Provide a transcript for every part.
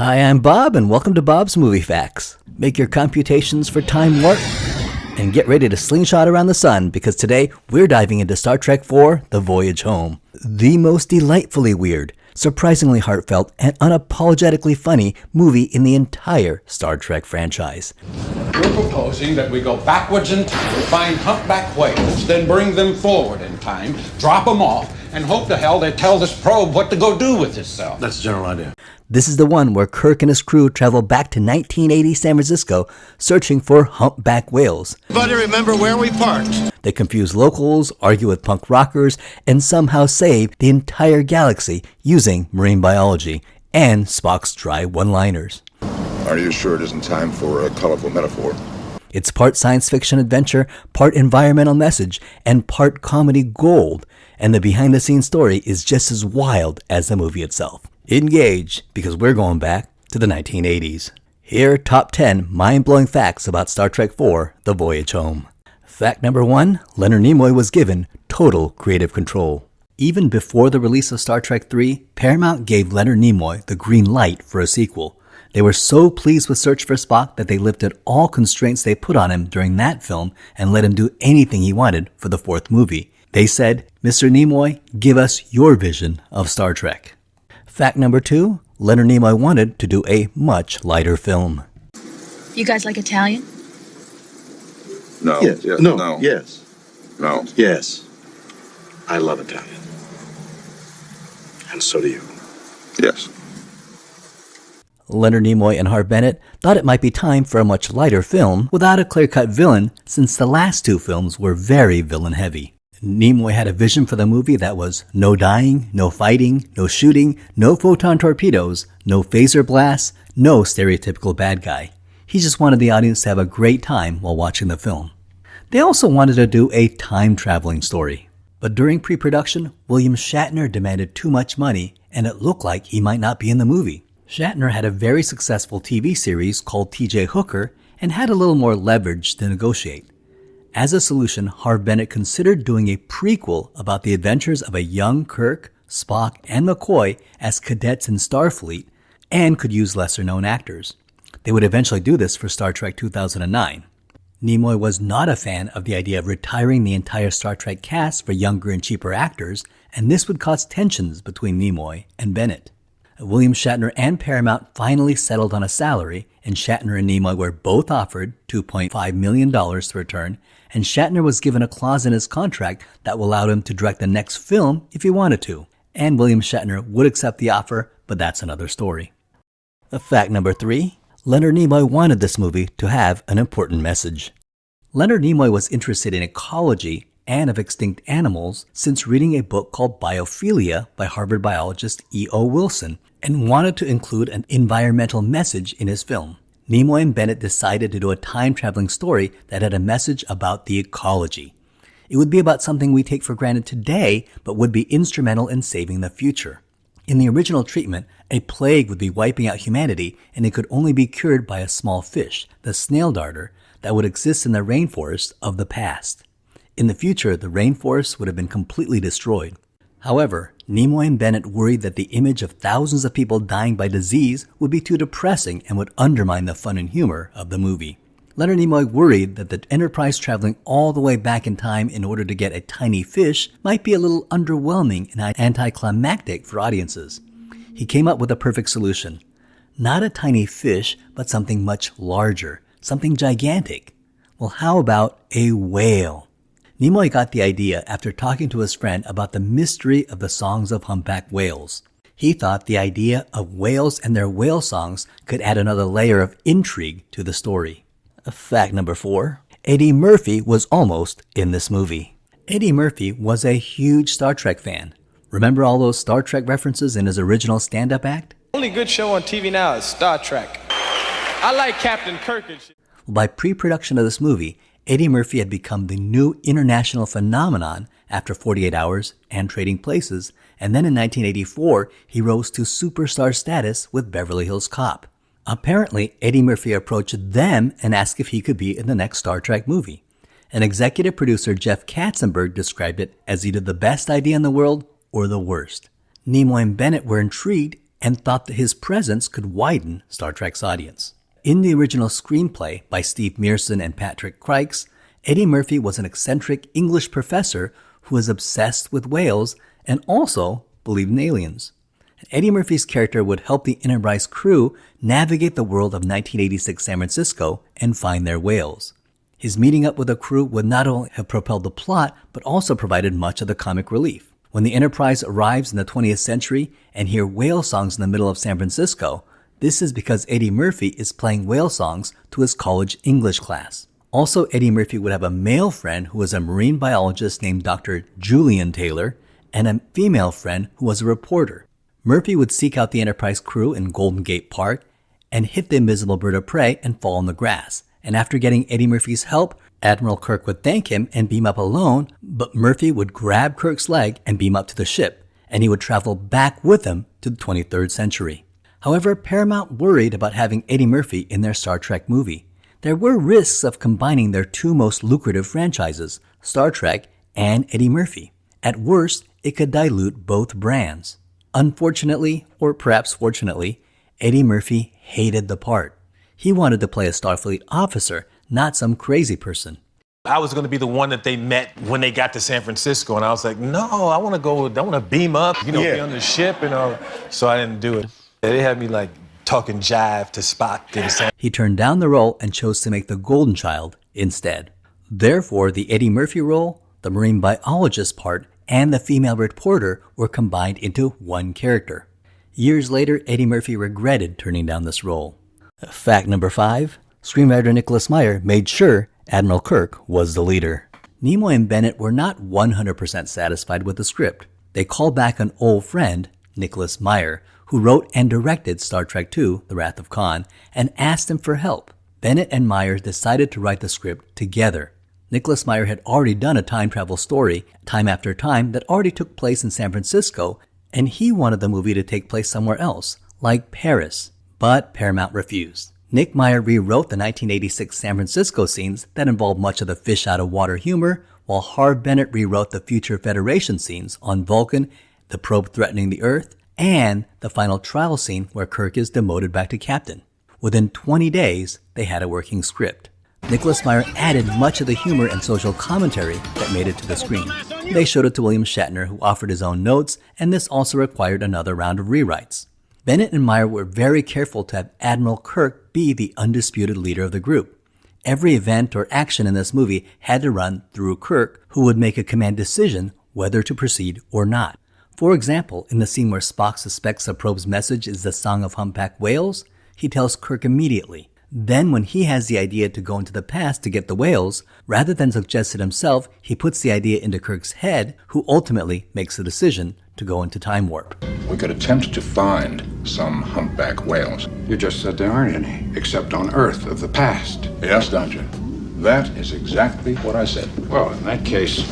Hi, I'm Bob, and welcome to Bob's Movie Facts. Make your computations for time warp and get ready to slingshot around the sun, because today we're diving into Star Trek IV: The Voyage Home. The most delightfully weird, surprisingly heartfelt, and unapologetically funny movie in the entire Star Trek franchise. We're proposing that we go backwards in time, find humpback whales, then bring them forward in time, drop them off, and hope to hell they tell this probe what to go do with itself. That's the general idea. This is the one where Kirk and his crew travel back to 1980 San Francisco searching for humpback whales. Everybody remember where we parked? They confuse locals, argue with punk rockers, and somehow save the entire galaxy using marine biology and Spock's dry one-liners. Are you sure it isn't time for a colorful metaphor? It's part science fiction adventure, part environmental message, and part comedy gold. And the behind-the-scenes story is just as wild as the movie itself. Engage, because we're going back to the 1980s. Here are top 10 mind-blowing facts about Star Trek IV: The Voyage Home. Fact number 1, Leonard Nimoy was given total creative control. Even before the release of Star Trek III, Paramount gave Leonard Nimoy the green light for a sequel. They were so pleased with Search for Spock that they lifted all constraints they put on him during that film and let him do anything he wanted for the fourth movie. They said, "Mr. Nimoy, give us your vision of Star Trek." Fact number 2, Leonard Nimoy wanted to do a much lighter film. You guys like Italian? No. Yes. Yes. No. No. Yes. No. Yes. I love Italian. And so do you. Yes. Leonard Nimoy and Harve Bennett thought it might be time for a much lighter film without a clear-cut villain, since the last two films were very villain-heavy. Nimoy had a vision for the movie that was no dying, no fighting, no shooting, no photon torpedoes, no phaser blasts, no stereotypical bad guy. He just wanted the audience to have a great time while watching the film. They also wanted to do a time-traveling story. But during pre-production, William Shatner demanded too much money, and it looked like he might not be in the movie. Shatner had a very successful TV series called T.J. Hooker and had a little more leverage to negotiate. As a solution, Harve Bennett considered doing a prequel about the adventures of a young Kirk, Spock, and McCoy as cadets in Starfleet, and could use lesser-known actors. They would eventually do this for Star Trek 2009. Nimoy was not a fan of the idea of retiring the entire Star Trek cast for younger and cheaper actors, and this would cause tensions between Nimoy and Bennett. William Shatner and Paramount finally settled on a salary, and Shatner and Nimoy were both offered $2.5 million to return, and Shatner was given a clause in his contract that will allow him to direct the next film if he wanted to. And William Shatner would accept the offer, but that's another story. Fact number 3, Leonard Nimoy wanted this movie to have an important message. Leonard Nimoy was interested in ecology and of extinct animals since reading a book called Biophilia by Harvard biologist E.O. Wilson, and wanted to include an environmental message in his film. Nimoy and Bennett decided to do a time-traveling story that had a message about the ecology. It would be about something we take for granted today, but would be instrumental in saving the future. In the original treatment, a plague would be wiping out humanity, and it could only be cured by a small fish, the snail darter, that would exist in the rainforest of the past. In the future, the rainforest would have been completely destroyed. However, Nimoy and Bennett worried that the image of thousands of people dying by disease would be too depressing and would undermine the fun and humor of the movie. Leonard Nimoy worried that the Enterprise traveling all the way back in time in order to get a tiny fish might be a little underwhelming and anticlimactic for audiences. He came up with a perfect solution. Not a tiny fish, but something much larger, something gigantic. Well, how about a whale? Nimoy got the idea after talking to his friend about the mystery of the songs of humpback whales. He thought the idea of whales and their whale songs could add another layer of intrigue to the story. Fact number 4, Eddie Murphy was almost in this movie. Eddie Murphy was a huge Star Trek fan. Remember all those Star Trek references in his original stand-up act? Only good show on TV now is Star Trek. I like Captain Kirk and shit. By pre-production of this movie, Eddie Murphy had become the new international phenomenon after 48 Hours and Trading Places, and then in 1984, he rose to superstar status with Beverly Hills Cop. Apparently, Eddie Murphy approached them and asked if he could be in the next Star Trek movie. And executive producer Jeff Katzenberg described it as either the best idea in the world or the worst. Nimoy and Bennett were intrigued and thought that his presence could widen Star Trek's audience. In the original screenplay by Steve Meerson and Patrick Krikes, Eddie Murphy was an eccentric English professor who was obsessed with whales and also believed in aliens. Eddie Murphy's character would help the Enterprise crew navigate the world of 1986 San Francisco and find their whales. His meeting up with the crew would not only have propelled the plot, but also provided much of the comic relief. When the Enterprise arrives in the 20th century and hear whale songs in the middle of San Francisco, this is because Eddie Murphy is playing whale songs to his college English class. Also, Eddie Murphy would have a male friend who was a marine biologist named Dr. Julian Taylor and a female friend who was a reporter. Murphy would seek out the Enterprise crew in Golden Gate Park and hit the invisible bird of prey and fall in the grass. And after getting Eddie Murphy's help, Admiral Kirk would thank him and beam up alone, but Murphy would grab Kirk's leg and beam up to the ship, and he would travel back with him to the 23rd century. However, Paramount worried about having Eddie Murphy in their Star Trek movie. There were risks of combining their two most lucrative franchises, Star Trek and Eddie Murphy. At worst, it could dilute both brands. Unfortunately, or perhaps fortunately, Eddie Murphy hated the part. He wanted to play a Starfleet officer, not some crazy person. I was going to be the one that they met when they got to San Francisco, and I was like, no, I want to beam up, be on the ship, so I didn't do it. They had me like talking jive to Spock. He turned down the role and chose to make the Golden Child instead. Therefore, the Eddie Murphy role, the marine biologist part, and the female reporter were combined into one character. Years later, Eddie Murphy regretted turning down this role. Fact number 5, screenwriter Nicholas Meyer made sure Admiral Kirk was the leader. Nimoy and Bennett were not 100% satisfied with the script. They called back an old friend, Nicholas Meyer, who wrote and directed Star Trek II, The Wrath of Khan, and asked him for help. Bennett and Meyer decided to write the script together. Nicholas Meyer had already done a time travel story, Time After Time, that already took place in San Francisco, and he wanted the movie to take place somewhere else, like Paris, but Paramount refused. Nick Meyer rewrote the 1986 San Francisco scenes that involved much of the fish-out-of-water humor, while Harve Bennett rewrote the future Federation scenes on Vulcan, the probe threatening the Earth, and the final trial scene where Kirk is demoted back to captain. Within 20 days, they had a working script. Nicholas Meyer added much of the humor and social commentary that made it to the screen. They showed it to William Shatner, who offered his own notes, and this also required another round of rewrites. Bennett and Meyer were very careful to have Admiral Kirk be the undisputed leader of the group. Every event or action in this movie had to run through Kirk, who would make a command decision whether to proceed or not. For example, in the scene where Spock suspects the probe's message is the song of humpback whales, he tells Kirk immediately. Then when he has the idea to go into the past to get the whales, rather than suggest it himself, he puts the idea into Kirk's head, who ultimately makes the decision to go into time warp. We could attempt to find some humpback whales. You just said there aren't any, except on Earth of the past. Yes, don't you? That is exactly what I said. Well, in that case...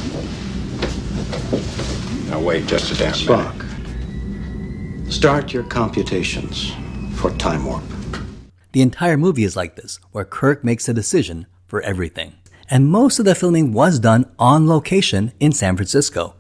Now wait just a damn minute. Spock, start your computations for time warp. The entire movie is like this, where Kirk makes a decision for everything. And most of the filming was done on location in San Francisco.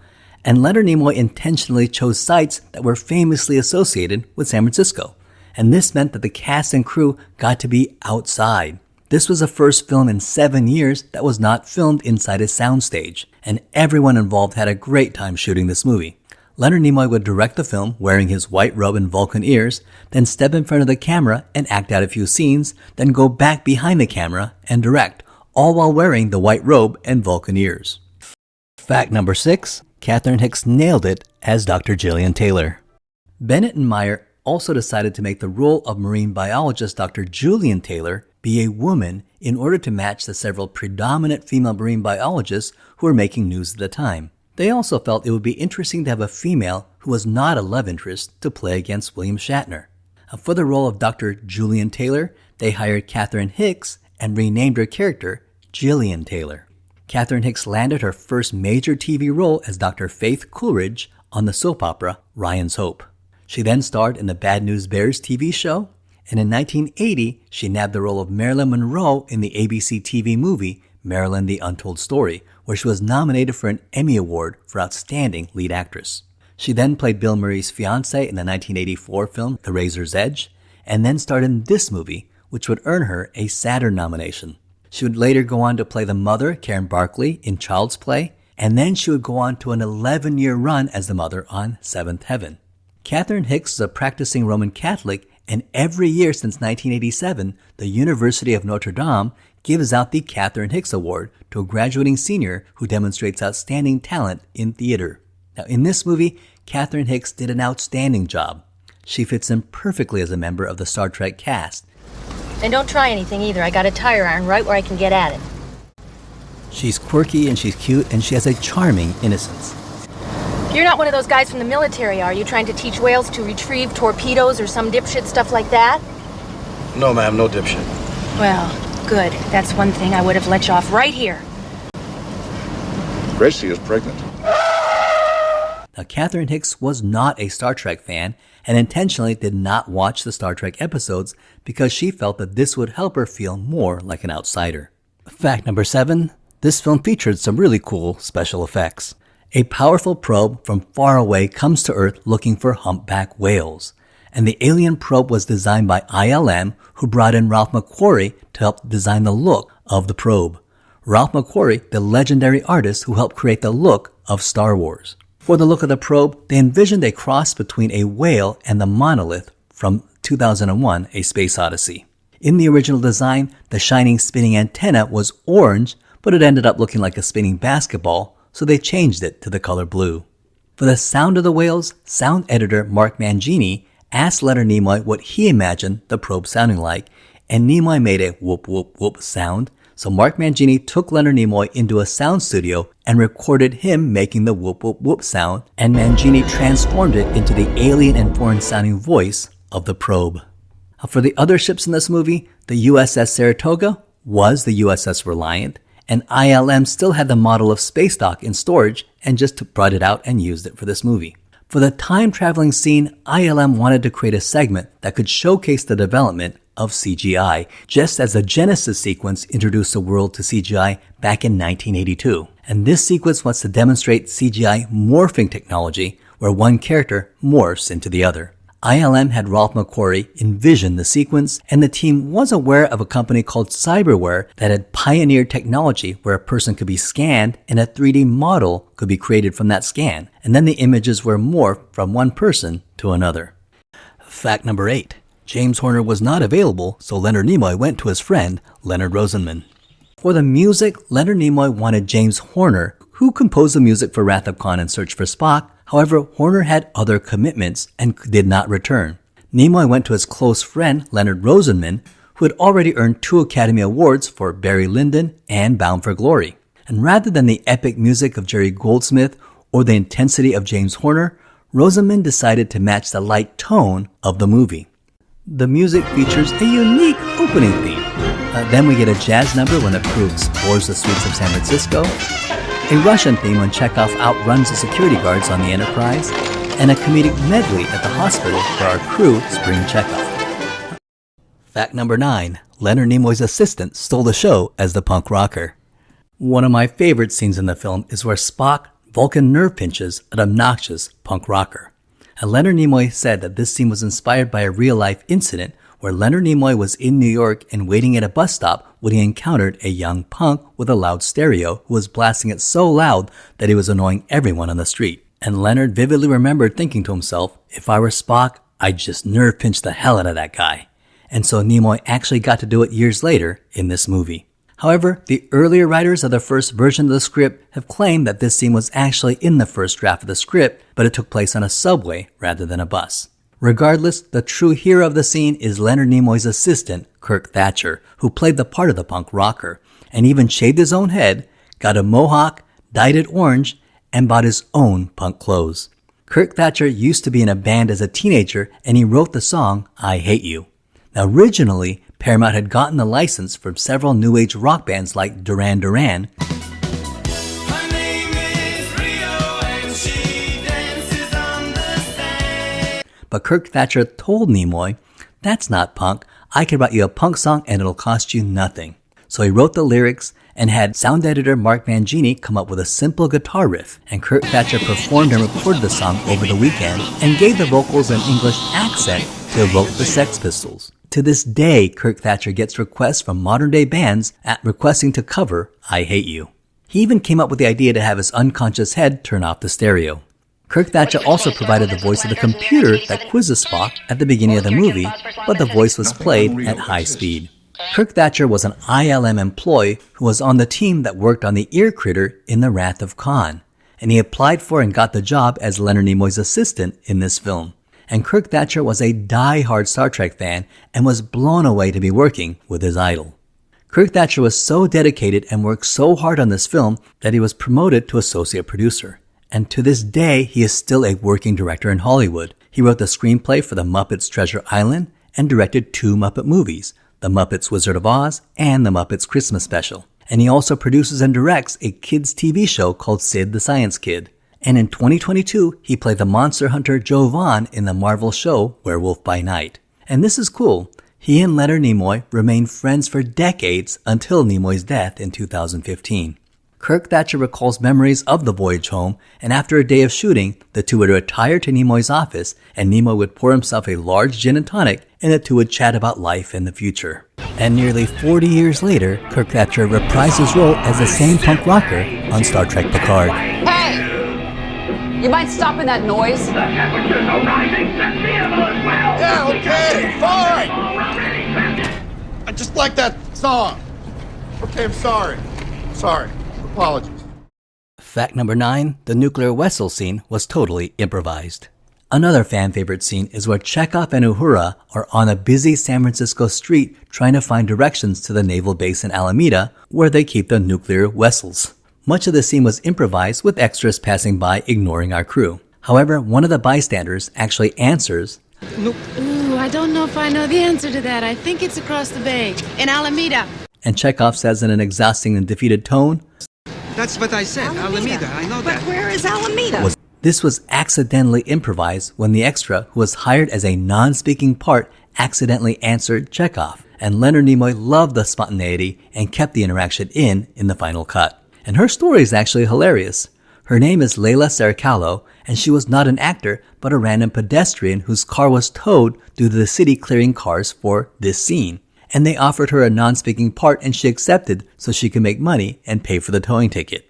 And Leonard Nimoy intentionally chose sites that were famously associated with San Francisco. And this meant that the cast and crew got to be outside. This was the first film in 7 years that was not filmed inside a soundstage. And everyone involved had a great time shooting this movie. Leonard Nimoy would direct the film wearing his white robe and Vulcan ears, then step in front of the camera and act out a few scenes, then go back behind the camera and direct, all while wearing the white robe and Vulcan ears. Fact number 6, Catherine Hicks nailed it as Dr. Jillian Taylor. Bennett and Meyer also decided to make the role of marine biologist Dr. Julian Taylor be a woman in order to match the several predominant female marine biologists who were making news at the time. They also felt it would be interesting to have a female who was not a love interest to play against William Shatner. For the role of Dr. Julian Taylor, they hired Catherine Hicks and renamed her character Jillian Taylor. Catherine Hicks landed her first major TV role as Dr. Faith Coolidge on the soap opera Ryan's Hope. She then starred in the Bad News Bears TV show, and in 1980, she nabbed the role of Marilyn Monroe in the ABC TV movie Marilyn the Untold Story, where she was nominated for an Emmy Award for Outstanding Lead Actress. She then played Bill Murray's fiancée in the 1984 film The Razor's Edge, and then starred in this movie, which would earn her a Saturn nomination. She would later go on to play the mother, Karen Barkley, in Child's Play, and then she would go on to an 11-year run as the mother on Seventh Heaven. Catherine Hicks is a practicing Roman Catholic, and every year since 1987, the University of Notre Dame gives out the Catherine Hicks Award to a graduating senior who demonstrates outstanding talent in theater. Now, in this movie, Catherine Hicks did an outstanding job. She fits in perfectly as a member of the Star Trek cast. And don't try anything either. I got a tire iron right where I can get at it. She's quirky and she's cute and she has a charming innocence. You're not one of those guys from the military, are you? Trying to teach whales to retrieve torpedoes or some dipshit stuff like that? No, ma'am, no dipshit. Well, good. That's one thing I would have let you off right here. Gracie is pregnant. Now, Catherine Hicks was not a Star Trek fan and intentionally did not watch the Star Trek episodes because she felt that this would help her feel more like an outsider. Fact number 7, this film featured some really cool special effects. A powerful probe from far away comes to Earth looking for humpback whales. And the alien probe was designed by ILM, who brought in Ralph McQuarrie to help design the look of the probe. Ralph McQuarrie, the legendary artist who helped create the look of Star Wars. For the look of the probe, they envisioned a cross between a whale and the monolith from 2001, A Space Odyssey. In the original design, the shining spinning antenna was orange, but it ended up looking like a spinning basketball, so they changed it to the color blue. For the sound of the whales, sound editor Mark Mangini asked Leonard Nimoy what he imagined the probe sounding like, and Nimoy made a whoop whoop whoop sound, so Mark Mangini took Leonard Nimoy into a sound studio and recorded him making the whoop whoop whoop sound, and Mangini transformed it into the alien and foreign sounding voice of the probe. For the other ships in this movie, the USS Saratoga was the USS Reliant, and ILM still had the model of Space Dock in storage and just brought it out and used it for this movie. For the time-traveling scene, ILM wanted to create a segment that could showcase the development of CGI, just as the Genesis sequence introduced the world to CGI back in 1982. And this sequence wants to demonstrate CGI morphing technology, where one character morphs into the other. ILM had Ralph McQuarrie envision the sequence, and the team was aware of a company called Cyberware that had pioneered technology where a person could be scanned and a 3D model could be created from that scan, and then the images were morphed from one person to another. Fact number 8. James Horner was not available, so Leonard Nimoy went to his friend, Leonard Rosenman. For the music, Leonard Nimoy wanted James Horner, who composed the music for Wrath of Khan and Search for Spock. However, Horner had other commitments and did not return. Nimoy went to his close friend, Leonard Rosenman, who had already earned 2 Academy Awards for Barry Lyndon and Bound for Glory. And rather than the epic music of Jerry Goldsmith or the intensity of James Horner, Rosenman decided to match the light tone of the movie. The music features a unique opening theme. Then we get a jazz number when the crew explores the streets of San Francisco, a Russian theme when Chekhov outruns the security guards on the Enterprise, and a comedic medley at the hospital where our crew spring Chekhov. Fact number 9. Leonard Nimoy's assistant stole the show as the punk rocker. One of my favorite scenes in the film is where Spock Vulcan nerve pinches an obnoxious punk rocker. And Leonard Nimoy said that this scene was inspired by a real-life incident where Leonard Nimoy was in New York and waiting at a bus stop when he encountered a young punk with a loud stereo who was blasting it so loud that he was annoying everyone on the street. And Leonard vividly remembered thinking to himself, if I were Spock, I'd just nerve pinch the hell out of that guy. And so Nimoy actually got to do it years later in this movie. However, the earlier writers of the first version of the script have claimed that this scene was actually in the first draft of the script, but it took place on a subway rather than a bus. Regardless, the true hero of the scene is Leonard Nimoy's assistant, Kirk Thatcher, who played the part of the punk rocker, and even shaved his own head, got a mohawk, dyed it orange, and bought his own punk clothes. Kirk Thatcher used to be in a band as a teenager, and he wrote the song, I Hate You. Now originally, Paramount had gotten the license from several new age rock bands like Duran Duran, but Kirk Thatcher told Nimoy, that's not punk, I can write you a punk song and it'll cost you nothing. so he wrote the lyrics and had sound editor Mark Mangini come up with a simple guitar riff, and Kirk Thatcher performed and recorded the song over the weekend and gave the vocals an English accent to evoke the Sex Pistols. To this day, Kirk Thatcher gets requests from modern-day bands requesting to cover I Hate You. He even came up with the idea to have his unconscious head turn off the stereo. Kirk Thatcher also provided the voice of the computer that quizzes Spock at the beginning of the movie, but the voice was played at high speed. Kirk Thatcher was an ILM employee who was on the team that worked on the ear critter in The Wrath of Khan, and he applied for and got the job as Leonard Nimoy's assistant in this film. And Kirk Thatcher was a die-hard Star Trek fan and was blown away to be working with his idol. Kirk Thatcher was so dedicated and worked so hard on this film that he was promoted to associate producer. And to this day, he is still a working director in Hollywood. He wrote the screenplay for The Muppets Treasure Island and directed 2 Muppet movies, The Muppets Wizard of Oz and The Muppets Christmas Special. And he also produces and directs a kids' TV show called Sid the Science Kid. And in 2022, he played the monster hunter Joe Vaughn in the Marvel show Werewolf by Night. And this is cool. He and Leonard Nimoy remained friends for decades until Nimoy's death in 2015. Kirk Thatcher recalls memories of the voyage home, and after a day of shooting, the two would retire to Nimoy's office, and Nimoy would pour himself a large gin and tonic, and the two would chat about life and the future. And nearly 40 years later, Kirk Thatcher reprised his role as the same punk rocker on Star Trek Picard. Hey! You mind stopping that noise? The temperatures are rising. Set the animal as well. Yeah, okay, fine. I just like that song. Okay, I'm sorry. Sorry. Apologies. Fact number 9, the nuclear vessel scene was totally improvised. Another fan favorite scene is where Chekhov and Uhura are on a busy San Francisco street trying to find directions to the naval base in Alameda where they keep the nuclear vessels. Much of the scene was improvised with extras passing by ignoring our crew. However, one of the bystanders actually answers, Ooh, I don't know if I know the answer to that. I think it's across the bay, in Alameda. And Chekhov says in an exhausting and defeated tone, That's what I said, Alameda. I know that. But where is Alameda? This was accidentally improvised when the extra, who was hired as a non-speaking part, accidentally answered Chekhov. And Leonard Nimoy loved the spontaneity and kept the interaction in the final cut. And her story is actually hilarious. Her name is Leila Serracallo, and she was not an actor, but a random pedestrian whose car was towed due to the city clearing cars for this scene. And they offered her a non-speaking part and she accepted so she could make money and pay for the towing ticket.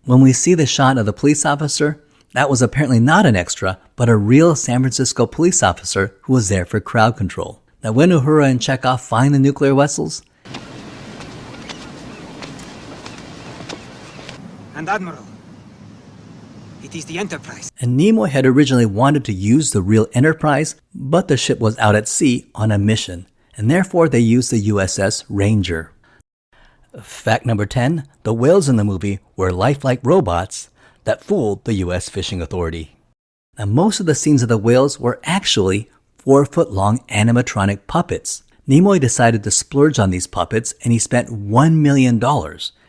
When we see the shot of the police officer, that was apparently not an extra, but a real San Francisco police officer who was there for crowd control. Now when Uhura and Chekhov find the nuclear vessels, And Admiral, it is the Enterprise. And Nimoy had originally wanted to use the real Enterprise, but the ship was out at sea on a mission, and therefore they used the USS Ranger. Fact number 10, the whales in the movie were lifelike robots that fooled the US Fishing Authority. Now most of the scenes of the whales were actually 4-foot-long animatronic puppets. Nimoy decided to splurge on these puppets and he spent $1 million.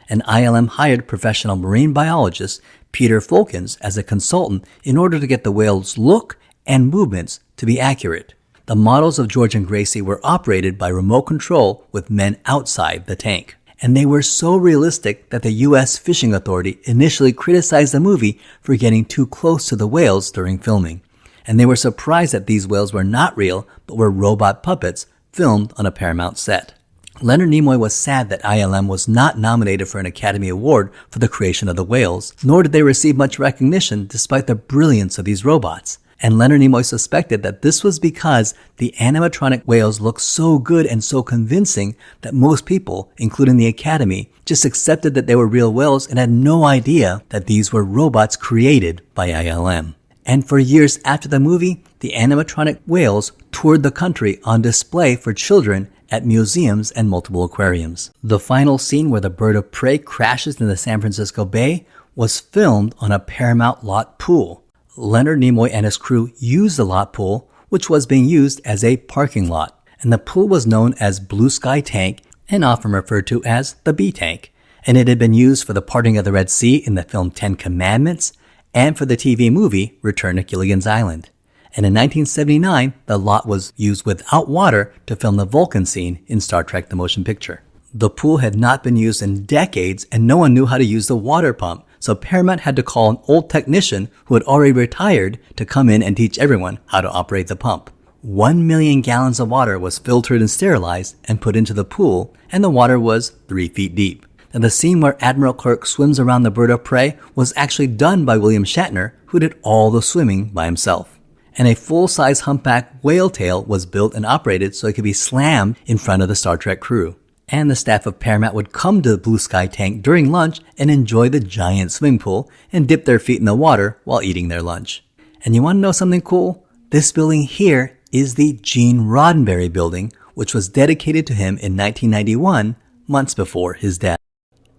And ILM hired professional marine biologist Peter Fulkins as a consultant in order to get the whales' look and movements to be accurate. The models of George and Gracie were operated by remote control with men outside the tank. And they were so realistic that the U.S. Fishing Authority initially criticized the movie for getting too close to the whales during filming. And they were surprised that these whales were not real, but were robot puppets filmed on a Paramount set. Leonard Nimoy was sad that ILM was not nominated for an Academy Award for the creation of the whales, nor did they receive much recognition despite the brilliance of these robots. And Leonard Nimoy suspected that this was because the animatronic whales looked so good and so convincing that most people, including the Academy, just accepted that they were real whales and had no idea that these were robots created by ILM. And for years after the movie, the animatronic whales toured the country on display for children at museums and multiple aquariums. The final scene where the bird of prey crashes in the San Francisco Bay was filmed on a Paramount lot pool. Leonard Nimoy and his crew used the lot pool, which was being used as a parking lot. And the pool was known as Blue Sky Tank and often referred to as the B Tank. And it had been used for the parting of the Red Sea in the film 10 Commandments and for the TV movie Return to Gilligan's Island. And in 1979, the lot was used without water to film the Vulcan scene in Star Trek The Motion Picture. The pool had not been used in decades and no one knew how to use the water pump, so Paramount had to call an old technician who had already retired to come in and teach everyone how to operate the pump. 1 million gallons of water was filtered and sterilized and put into the pool, and the water was 3 feet deep. And the scene where Admiral Kirk swims around the bird of prey was actually done by William Shatner, who did all the swimming by himself. And a full-size humpback whale tail was built and operated so it could be slammed in front of the Star Trek crew. And the staff of Paramount would come to the Blue Sky tank during lunch and enjoy the giant swimming pool and dip their feet in the water while eating their lunch. And you want to know something cool? This building here is the Gene Roddenberry building, which was dedicated to him in 1991, months before his death.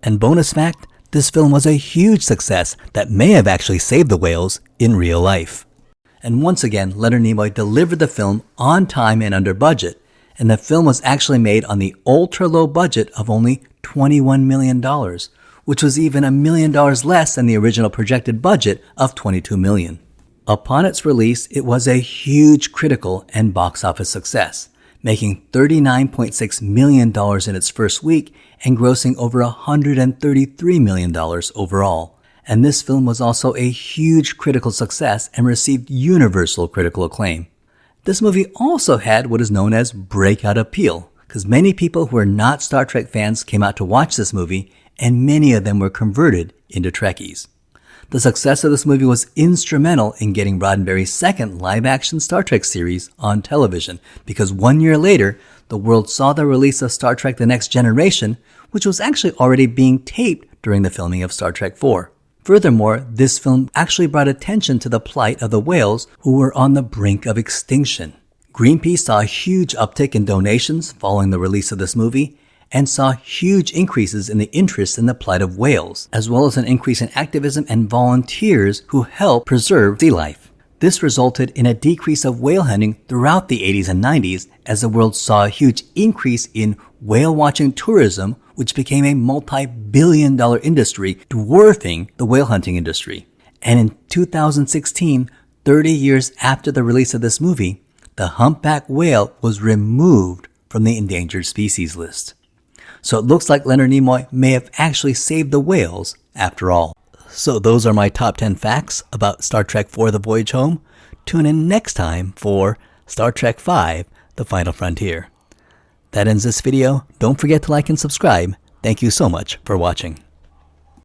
And bonus fact, this film was a huge success that may have actually saved the whales in real life. And once again, Leonard Nimoy delivered the film on time and under budget, and the film was actually made on the ultra-low budget of only $21 million, which was even $1 million less than the original projected budget of $22 million. Upon its release, it was a huge critical and box office success, making $39.6 million in its first week and grossing over $133 million overall. And this film was also a huge critical success and received universal critical acclaim. This movie also had what is known as breakout appeal, because many people who were not Star Trek fans came out to watch this movie, and many of them were converted into Trekkies. The success of this movie was instrumental in getting Roddenberry's second live-action Star Trek series on television, because 1 year later, the world saw the release of Star Trek The Next Generation, which was actually already being taped during the filming of Star Trek IV. Furthermore, this film actually brought attention to the plight of the whales who were on the brink of extinction. Greenpeace saw a huge uptick in donations following the release of this movie, and saw huge increases in the interest in the plight of whales, as well as an increase in activism and volunteers who help preserve sea life. This resulted in a decrease of whale hunting throughout the 80s and 90s as the world saw a huge increase in whale watching tourism, which became a multi-billion-dollar industry dwarfing the whale hunting industry. And in 2016, 30 years after the release of this movie, the humpback whale was removed from the endangered species list. So it looks like Leonard Nimoy may have actually saved the whales after all. So those are my top 10 facts about Star Trek IV: The Voyage Home. Tune in next time for Star Trek V: The Final Frontier. That ends this video. Don't forget to like and subscribe. Thank you so much for watching.